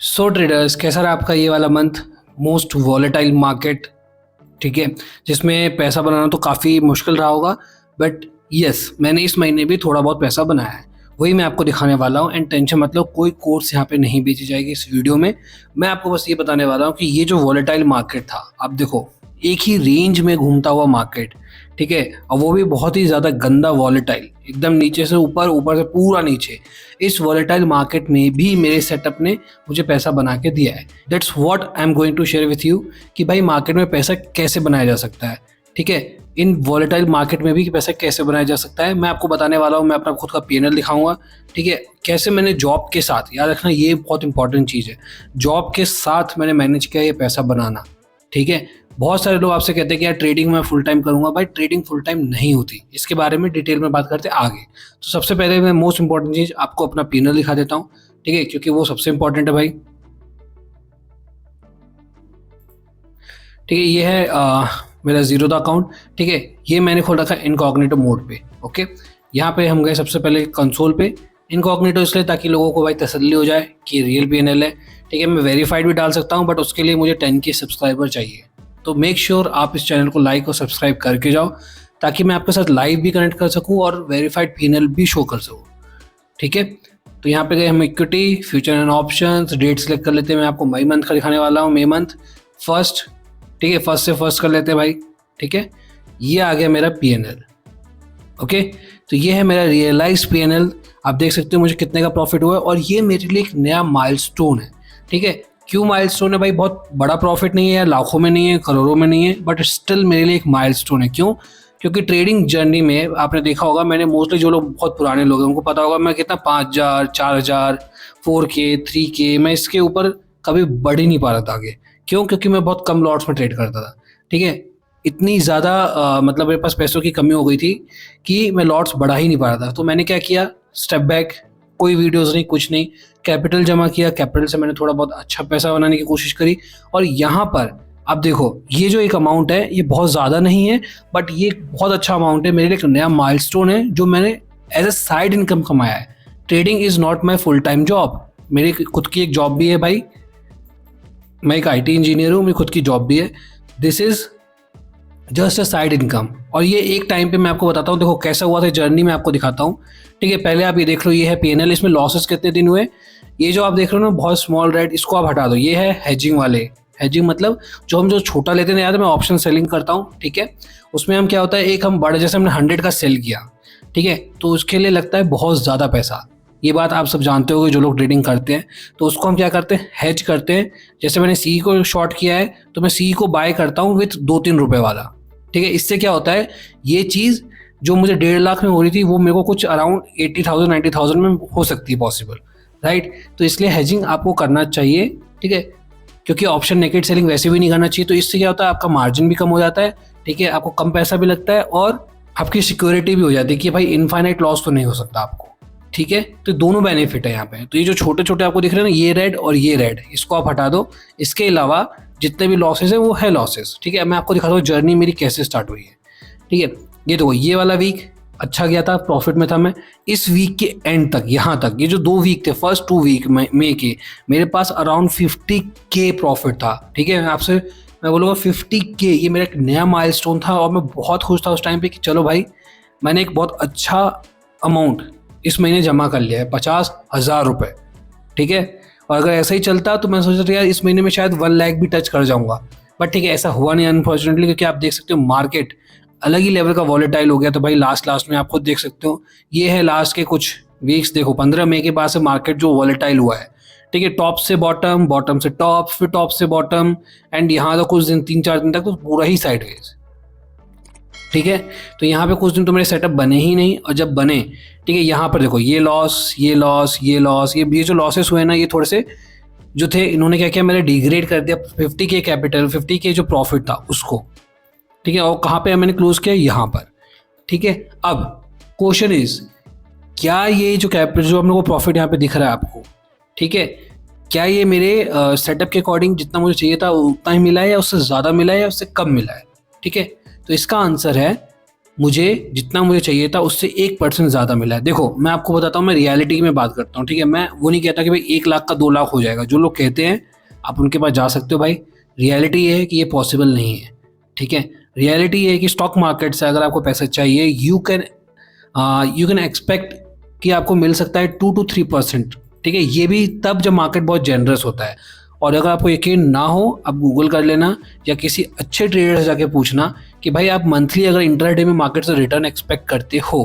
सो traders, कैसा रहा आपका ये वाला मंथ? मोस्ट वॉलेटाइल मार्केट, ठीक है, जिसमें पैसा बनाना तो काफ़ी मुश्किल रहा होगा। बट यस, मैंने इस महीने भी थोड़ा बहुत पैसा बनाया है, वही मैं आपको दिखाने वाला हूँ। एंड टेंशन मतलब कोई कोर्स यहाँ पे नहीं बेची जाएगी इस वीडियो में। मैं आपको बस ये बताने वाला हूँ कि ये जो वॉलेटाइल मार्केट था, आप देखो एक ही रेंज में घूमता हुआ मार्केट, ठीक है, और वो भी बहुत ही ज़्यादा गंदा वॉलेटाइल, एकदम नीचे से ऊपर, ऊपर से पूरा नीचे। इस वॉलेटाइल मार्केट में भी मेरे सेटअप ने मुझे पैसा बना के दिया है। That's what I am going to share with you कि भाई मार्केट में पैसा कैसे बनाया जा सकता है, ठीक है, इन वॉलेटाइल मार्केट में भी पैसा कैसे बनाया जा सकता है मैं आपको बताने वाला हूँ। मैं अपना खुद का पीएनएल दिखाऊंगा, ठीक है, कैसे मैंने जॉब के साथ, याद रखना ये बहुत इंपॉर्टेंट चीज़ है, जॉब के साथ मैंने मैनेज किया ये पैसा बनाना, ठीक है। बहुत सारे लोग आपसे कहते हैं कि यार ट्रेडिंग मैं फुल टाइम करूंगा। भाई ट्रेडिंग फुल टाइम नहीं होती, इसके बारे में डिटेल में बात करते हैं आगे। तो सबसे पहले मैं मोस्ट इंपॉर्टेंट चीज़ आपको अपना पीएनएल दिखा देता हूँ, ठीक है, क्योंकि वो सबसे इंपॉर्टेंट है भाई। ठीक है, ये है मेरा जीरोधा अकाउंट, ठीक है, ये मैंने खोल रखा है इनकॉग्निटो मोड पे। ओके, यहाँ पे हम गए सबसे पहले कंसोल पे। इनकॉग्निटो इसलिए ताकि लोगों को भाई तसल्ली हो जाए कि रियल पीएनएल है, ठीक है। मैं वेरीफाइड भी डाल सकता हूँ, बट उसके लिए मुझे 10K सब्सक्राइबर चाहिए। तो मेक श्योर आप इस चैनल को लाइक और सब्सक्राइब करके जाओ, ताकि मैं आपके साथ लाइव भी कनेक्ट कर सकूँ और वेरीफाइड पीएनएल भी शो कर सकूँ, ठीक है। तो यहाँ पे गए हम equity, future and options, date select कर लेते हैं। मैं आपको मई मंथ का दिखाने वाला हूँ, मई मंथ फर्स्ट, ठीक है, फर्स्ट से फर्स्ट कर लेते हैं भाई, ठीक है। ये आ गया मेरा पीएनएल, ओके। तो ये है मेरा रियलाइज पीएनएल, आप देख सकते हो मुझे कितने का प्रॉफिट हुआ है, और ये मेरे लिए एक नया माइलस्टोन है, ठीक है। क्यों माइलस्टोन है भाई? बहुत बड़ा प्रॉफिट नहीं है, लाखों में नहीं है, करोड़ों में नहीं है, बट स्टिल मेरे लिए एक माइलस्टोन है। क्यों? क्योंकि ट्रेडिंग जर्नी में आपने देखा होगा, मैंने मोस्टली, जो लोग बहुत पुराने लोग हैं उनको पता होगा मैं कितना 5,000, 4,000, 4K, 3K, मैं इसके ऊपर कभी बढ़ ही नहीं पा रहा था आगे। क्यों? क्योंकि मैं बहुत कम लॉट्स में ट्रेड करता था, ठीक है। इतनी ज़्यादा मतलब मेरे पास पैसों की कमी हो गई थी कि मैं लॉट्स बढ़ा ही नहीं पा रहा था। तो मैंने क्या किया, स्टेप बैक, कोई वीडियोस नहीं, कुछ नहीं, कैपिटल जमा किया, कैपिटल से मैंने थोड़ा बहुत अच्छा पैसा बनाने की कोशिश करी। और यहाँ पर आप देखो, ये जो एक अमाउंट है ये बहुत ज़्यादा नहीं है, बट ये एक बहुत अच्छा अमाउंट है, मेरे लिए एक नया माइलस्टोन है जो मैंने एज ए साइड इनकम कमाया है। Trading is not my full time job, मेरी खुद की एक जॉब भी है भाई, मैं एक IT इंजीनियर हूँ, मेरी खुद की जॉब भी है। This is just a side income. और ये एक टाइम पे मैं आपको बताता हूँ, देखो कैसा हुआ था जर्नी में आपको दिखाता हूँ, ठीक है। पहले आप ये देख लो, ये है पीएनएल, इसमें लॉसेस कितने दिन हुए, ये जो आप देख रहे हो ना बहुत स्मॉल रेड, इसको आप हटा दो। ये है हेजिंग वाले, हेजिंग मतलब जो छोटा लेते हैं, याद है मैं ऑप्शन सेलिंग करता हूँ, ठीक है। उसमें हम क्या होता है, एक हम बड़े, जैसे हमने 100 का सेल किया, ठीक है, तो उसके लिए लगता है बहुत ज़्यादा पैसा। ये बात आप सब जानते होगे जो लोग ट्रेडिंग करते हैं। तो उसको हम क्या करते हैं, हेज करते हैं। जैसे मैंने सी को शॉर्ट किया है, तो मैं सी को बाय करता हूँ विथ 2-3 रुपए वाला, ठीक है। इससे क्या होता है, ये चीज़ जो मुझे 1.5 लाख में हो रही थी, वो मेरे को कुछ अराउंड 80,000 90,000 में हो सकती है पॉसिबल, राइट। तो इसलिए हेजिंग आपको करना चाहिए, ठीक है, क्योंकि ऑप्शन नेकेड सेलिंग वैसे भी नहीं करना चाहिए। तो इससे क्या होता है, आपका मार्जिन भी कम हो जाता है, ठीक है, आपको कम पैसा भी लगता है, और आपकी सिक्योरिटी भी हो जाती है कि भाई इनफाइनाइट लॉस तो नहीं हो सकता आपको, ठीक है। तो दोनों बेनिफिट है यहाँ पे। तो ये जो छोटे छोटे आपको दिख रहे हैं ना, ये रेड और ये रेड, इसको आप हटा दो। इसके अलावा जितने भी लॉसेस है वो है लॉसेस, ठीक है। मैं आपको दिखाता हूँ जर्नी मेरी कैसे स्टार्ट हुई है, ठीक है। ये देखो, ये वाला वीक अच्छा गया था, प्रॉफिट में था मैं। इस वीक के एंड तक, यहाँ तक, ये जो 2 वीक थे, फर्स्ट 2 वीक मई के, मेरे पास अराउंड 50K प्रॉफिट था, ठीक है। आपसे मैं बोलूँगा 50K, ये मेरा एक नया माइलस्टोन था, और मैं बहुत खुश था उस टाइम पे कि चलो भाई मैंने एक बहुत अच्छा अमाउंट इस महीने जमा कर लिया है, 50,000 रुपये, ठीक है। और अगर ऐसा ही चलता तो मैं सोच रहा था यार इस महीने में शायद 1 लाख भी टच कर जाऊंगा, बट ठीक है, ऐसा हुआ नहीं अनफॉर्चुनेटली, क्योंकि आप देख सकते हो मार्केट अलग ही लेवल का वॉलेटाइल हो गया। तो भाई लास्ट में आप खुद देख सकते हो, ये है लास्ट के कुछ वीक्स, देखो 15 मई के बाद से मार्केट जो वॉलेटाइल हुआ है, ठीक है, टॉप से बॉटम, बॉटम से टॉप, फिर टॉप से बॉटम, एंड यहाँ तो कुछ दिन 3-4 दिन तक तो पूरा ही साइडवेज, ठीक है। तो यहाँ पे कुछ दिन तो मेरे सेटअप बने ही नहीं, और जब बने, ठीक है, यहाँ पर देखो ये लॉस, ये लॉस, ये लॉस, ये जो लॉसेस हुए ना, ये थोड़े से जो थे, इन्होंने क्या किया, मेरे डिग्रेड कर दिया 50K कैपिटल, 50K जो प्रॉफिट था उसको, ठीक है। और कहाँ पे मैंने क्लोज किया, यहाँ पर, ठीक है। अब क्वेश्चन इज, क्या ये जो कैपिटल, जो हम लोग को प्रॉफिट यहाँ पे दिख रहा है आपको, ठीक है, क्या ये मेरे सेटअप के अकॉर्डिंग जितना मुझे चाहिए था उतना ही मिला है, या उससे ज़्यादा मिला है, या उससे कम मिला है, ठीक है। तो इसका आंसर है मुझे जितना मुझे चाहिए था उससे 1% ज़्यादा मिला है। देखो मैं आपको बताता हूँ, मैं रियलिटी में बात करता हूँ, ठीक है। मैं वो नहीं कहता कि भाई 1 लाख का 2 लाख हो जाएगा। जो लोग कहते हैं आप उनके पास जा सकते हो भाई। रियलिटी ये है कि ये पॉसिबल नहीं है, ठीक है। रियलिटी ये है कि स्टॉक मार्केट से अगर आपको पैसा चाहिए, यू कैन एक्सपेक्ट कि आपको मिल सकता है 2 to 3%, ठीक है। ये भी तब जब मार्केट बहुत जेनरस होता है। और अगर आपको यकीन ना हो, आप गूगल कर लेना या किसी अच्छे ट्रेडर से जाके पूछना कि भाई आप मंथली अगर इंट्राडे में मार्केट से रिटर्न एक्सपेक्ट करते हो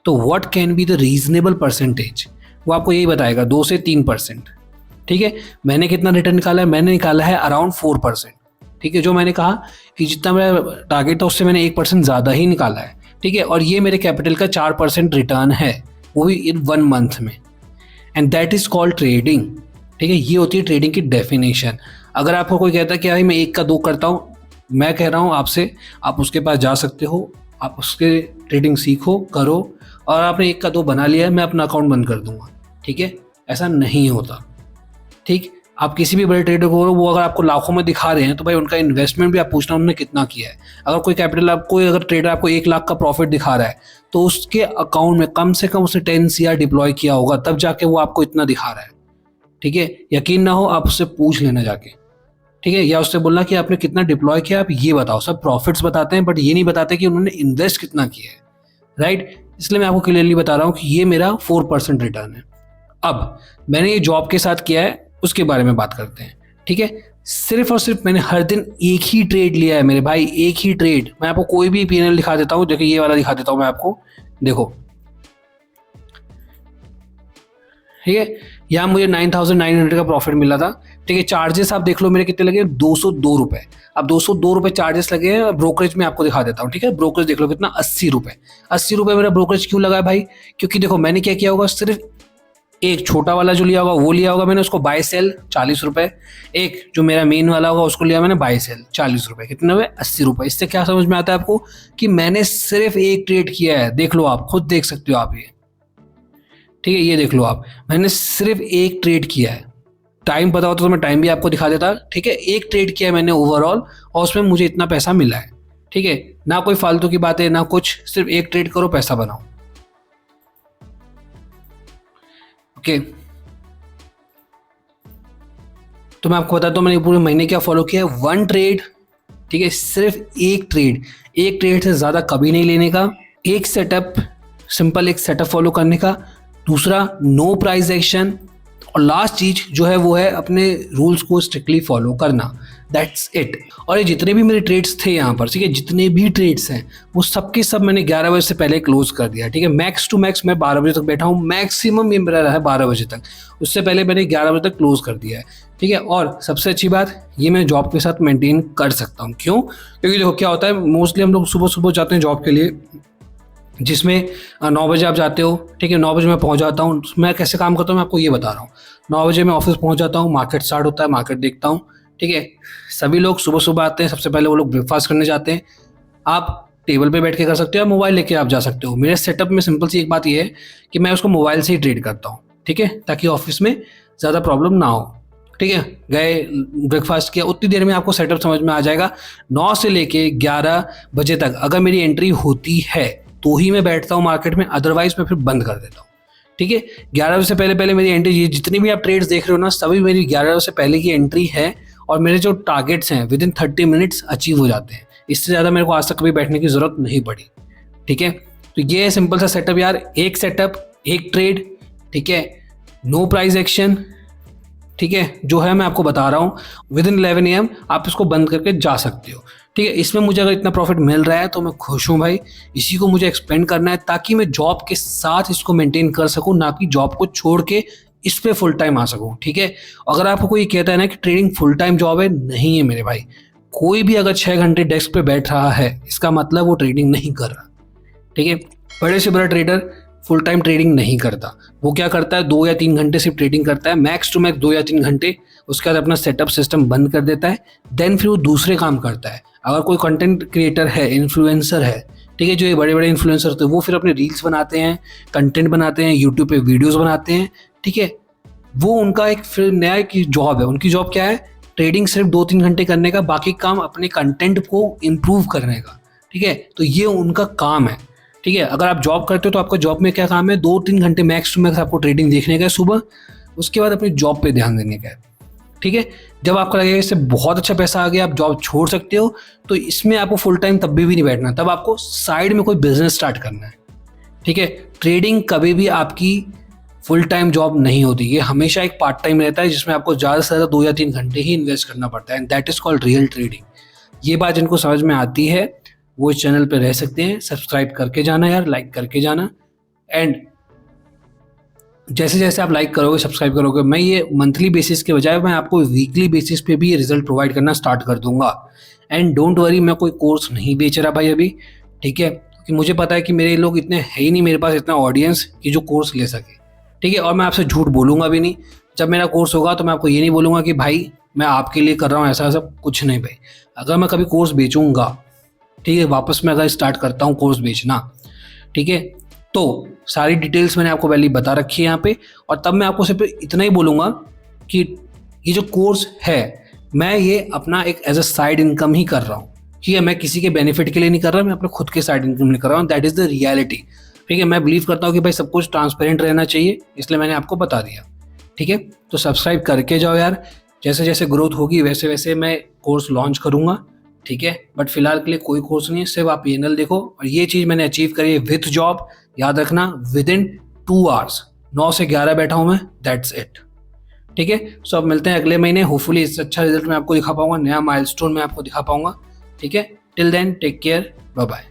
तो what can be the reasonable percentage, वो आपको यही बताएगा 2 से 3%, ठीक है। मैंने कितना रिटर्न निकाला है? मैंने निकाला है अराउंड 4%, ठीक है। जो मैंने कहा कि जितना मेरा टारगेट था उससे मैंने 1% ज़्यादा ही निकाला है, ठीक है। और ये मेरे कैपिटल का 4% रिटर्न है, वो भी इन 1 मंथ में। And that is called trading, ठीक है। ये होती है ट्रेडिंग की डेफिनेशन। अगर आपको कोई कहता है कि भाई मैं 1 का 2 करता हूँ, मैं कह रहा हूँ आपसे, आप उसके पास जा सकते हो, आप उसके ट्रेडिंग सीखो, करो, और आपने 1 का 2 बना लिया है, मैं अपना अकाउंट बंद कर दूंगा, ठीक है। ऐसा नहीं होता, ठीक। आप किसी भी बड़े ट्रेडर को, वो अगर आपको लाखों में दिखा रहे हैं तो भाई उनका इन्वेस्टमेंट भी आप पूछना उन्होंने कितना किया है। अगर कोई कैपिटल, आपको अगर ट्रेडर आपको 1 लाख का प्रॉफिट दिखा रहा है तो उसके अकाउंट में कम से कम उसने 10 CR डिप्लॉय किया होगा, तब जाके वो आपको इतना दिखा रहा है, ठीक है। यकीन ना हो आप उससे पूछ लेना जाके, ठीक है। या उससे बोलना कि आपने कितना डिप्लॉय किया, आप ये बताओ। सब प्रॉफिट्स बताते हैं बट ये नहीं बताते कि उन्होंने इन्वेस्ट कितना किया है, राइट। इसलिए मैं आपको क्लियरली बता रहा हूँ कि ये मेरा 4% रिटर्न है। अब मैंने ये जॉब के साथ किया है, उसके बारे में बात करते हैं, ठीक है। सिर्फ और सिर्फ मैंने हर दिन एक ही ट्रेड लिया है मेरे भाई, एक ही ट्रेड। मैं आपको कोई भी P&L दिखा देता हूँ, देखिए ये वाला दिखा देता हूँ मैं आपको, देखो, ठीक है। यहाँ मुझे 9,900 का प्रॉफिट मिला था, ठीक है। चार्जेस आप देख लो मेरे कितने लगे, 202 रुपये। अब 202 रुपये चार्जेस लगे हैं। ब्रोकरेज में आपको दिखा देता हूँ, ठीक है। ब्रोकरेज देख लो कितना, 80 रुपये। 80 रुपये मेरा ब्रोकरेज क्यों लगा है भाई? क्योंकि देखो मैंने क्या किया होगा, सिर्फ एक छोटा वाला जो लिया होगा वो लिया होगा मैंने, उसको बाय सेल 40 रुपये। एक जो मेरा मेन वाला होगा उसको लिया मैंने बाय सेल 40 रुपये। कितने हुए? 80 रुपये। इससे क्या समझ में आता है आपको कि मैंने सिर्फ एक ट्रेड किया है। देख लो, आप खुद देख सकते हो आप ये, ठीक है। ये देख लो आप, मैंने सिर्फ एक ट्रेड किया है। टाइम पता होता तो मैं टाइम भी आपको दिखा देता, ठीक है। एक ट्रेड किया है मैंने ओवरऑल, और उसमें मुझे इतना पैसा मिला है, ठीक है। ना कोई फालतू की बात है ना कुछ, सिर्फ एक ट्रेड करो, पैसा बनाओ, ओके। तो मैं आपको बताता हूँ मैंने पूरे महीने क्या फॉलो किया है। 1 ट्रेड, ठीक है, सिर्फ एक ट्रेड। एक ट्रेड से ज़्यादा कभी नहीं लेने का। एक सेटअप, सिंपल एक सेटअप फॉलो करने का। दूसरा, नो प्राइस एक्शन। और लास्ट चीज जो है वो है अपने रूल्स को स्ट्रिक्टली फॉलो करना। That's it. और ये जितने भी मेरे ट्रेड्स थे यहाँ पर, ठीक है, जितने भी ट्रेड्स हैं वो सबके सब मैंने 11 बजे से पहले क्लोज कर दिया, ठीक है। मैक्स टू मैक्स मैं 12 बजे तक बैठा हूँ, मैक्सिमम ये मेरा रहा है 12 बजे तक। उससे पहले मैंने 11 बजे तक क्लोज कर दिया है, ठीक है। और सबसे अच्छी बात, ये मैं जॉब के साथ मेंटेन कर सकता हूँ। क्यों? क्योंकि देखो क्या होता है, मोस्टली हम लोग सुबह सुबह जाते हैं जॉब के लिए, जिसमें 9 बजे आप जाते हो, ठीक है। 9 बजे मैं पहुंच जाता हूँ। मैं कैसे काम करता हूँ मैं आपको ये बता रहा हूँ। 9 बजे मैं ऑफिस पहुंच जाता हूँ, मार्केट स्टार्ट होता है, मार्केट देखता हूँ, ठीक है। सभी लोग सुबह सुबह आते हैं, सबसे पहले वो लोग ब्रेकफास्ट करने जाते हैं। आप टेबल पे बैठ के कर सकते हो या मोबाइल लेके आप जा सकते हो। मेरे सेटअप में सिंपल सी एक बात ये है कि मैं उसको मोबाइल से ही ट्रेड करता हूँ, ठीक है, ताकि ऑफिस में ज़्यादा प्रॉब्लम ना हो, ठीक है। गए, ब्रेकफास्ट किया, उतनी देर में आपको सेटअप समझ में आ जाएगा। 9 से लेके 11 बजे तक अगर मेरी एंट्री होती है तो ही मैं बैठता हूँ मार्केट में, अदरवाइज मैं फिर बंद कर देता हूँ, ठीक है। 11 बजे से पहले पहले मेरी एंट्री, ये जितनी भी आप ट्रेड्स देख रहे हो ना, सभी मेरी 11 बजे से पहले की एंट्री है। और मेरे जो टारगेट्स हैं विद इन 30 मिनट्स अचीव हो जाते हैं। इससे ज़्यादा मेरे को आज तक कभी बैठने की ज़रूरत नहीं पड़ी, ठीक है। तो ये है सिंपल सा सेटअप यार। एक सेटअप, एक ट्रेड, ठीक है, नो प्राइस एक्शन, ठीक है। जो है मैं आपको बता रहा हूँ, विद इन 11 AM आप इसको बंद करके जा सकते हो, ठीक है। इसमें मुझे अगर इतना प्रॉफिट मिल रहा है तो मैं खुश हूँ भाई। इसी को मुझे एक्सपेंड करना है ताकि मैं जॉब के साथ इसको मेंटेन कर सकूँ, ना कि जॉब को छोड़ के इस पे फुल टाइम आ सकूँ, ठीक है। अगर आपको कोई कहता है ना कि ट्रेडिंग फुल टाइम जॉब है, नहीं है मेरे भाई। कोई भी अगर 6 घंटे डेस्क पे बैठ रहा है, इसका मतलब वो ट्रेडिंग नहीं कर रहा, ठीक है। बड़े से बड़ा ट्रेडर फुल टाइम ट्रेडिंग नहीं करता। वो क्या करता है, 2 या 3 घंटे सिर्फ ट्रेडिंग करता है, मैक्स टू मैक्स 2 या 3 घंटे। उसके बाद अपना सेटअप सिस्टम बंद कर देता है, देन फिर वो दूसरे काम करता है। अगर कोई कंटेंट क्रिएटर है, इन्फ्लुएंसर है, ठीक है, जो ये बड़े बड़े इन्फ्लुएंसर होते हैं, वो फिर अपने रील्स बनाते हैं, कंटेंट बनाते हैं, यूट्यूब पे वीडियोस बनाते हैं, ठीक है। वो उनका एक फिर नया की जॉब है। उनकी जॉब क्या है? ट्रेडिंग सिर्फ 2-3 घंटे करने का, बाकी काम अपने कंटेंट को इम्प्रूव करने का, ठीक है, तो ये उनका काम है। ठीक है, अगर आप जॉब करते हो तो आपका जॉब में क्या काम है, 2-3 घंटे मैक्स टू मैक्स आपको ट्रेडिंग देखने का है सुबह, उसके बाद अपनी जॉब पे ध्यान देने का है। ठीक है, जब आपको लगेगा इससे बहुत अच्छा पैसा आ गया, आप जॉब छोड़ सकते हो, तो इसमें आपको फुल टाइम तब भी नहीं बैठना, तब आपको साइड में कोई बिजनेस स्टार्ट करना है। ठीक है, ट्रेडिंग कभी भी आपकी फुल टाइम जॉब नहीं होती, ये हमेशा एक पार्ट टाइम रहता है जिसमें आपको ज़्यादा से ज़्यादा 2 या 3 घंटे ही इन्वेस्ट करना पड़ता है, and that is called real trading. ये बात जिनको समझ में आती है वो इस चैनल पे रह सकते हैं, सब्सक्राइब करके जाना यार, लाइक करके जाना। एंड जैसे जैसे आप लाइक करोगे, सब्सक्राइब करोगे, मैं ये मंथली बेसिस के बजाय मैं आपको वीकली बेसिस पे भी ये रिजल्ट प्रोवाइड करना स्टार्ट कर दूंगा। एंड डोंट वरी, मैं कोई कोर्स नहीं बेच रहा भाई अभी। ठीक है, क्योंकि मुझे पता है कि मेरे लोग इतने है ही नहीं, मेरे पास इतना ऑडियंस कि जो कोर्स ले सके। ठीक है, और मैं आपसे झूठ बोलूँगा भी नहीं। जब मेरा कोर्स होगा तो मैं आपको ये नहीं बोलूँगा कि भाई मैं आपके लिए कर रहा हूँ, ऐसा सब कुछ नहीं भाई। अगर मैं कभी कोर्स बेचूंगा, ठीक है, वापस मैं अगर स्टार्ट करता हूँ कोर्स बेचना, ठीक है, तो सारी डिटेल्स मैंने आपको पहले बता रखी है यहाँ पे। और तब मैं आपको सिर्फ इतना ही बोलूँगा कि ये जो कोर्स है, मैं ये अपना एक एज अ साइड इनकम ही कर रहा हूँ। ठीक है, मैं किसी के बेनिफिट के लिए नहीं कर रहा, मैं अपने खुद के साइड इनकम नहीं कर रहा हूँ। That is the reality. ठीक है, मैं बिलीव करता हूँ कि भाई सब कुछ ट्रांसपेरेंट रहना चाहिए, इसलिए मैंने आपको बता दिया। ठीक है, तो सब्सक्राइब करके जाओ यार, जैसे जैसे ग्रोथ होगी वैसे वैसे मैं कोर्स लॉन्च करूँगा। ठीक है, बट फिलहाल के लिए कोई कोर्स नहीं है, सिर्फ आप PNL देखो। और ये चीज़ मैंने अचीव करी है विथ जॉब, याद रखना, विद इन 2 आवर्स, 9 से 11 बैठा हूँ मैं, दैट्स इट। ठीक है, सो अब मिलते हैं अगले महीने, होपफुली इससे अच्छा रिजल्ट मैं आपको दिखा पाऊंगा, नया माइलस्टोन मैं आपको दिखा पाऊंगा। ठीक है, till then take care, bye bye.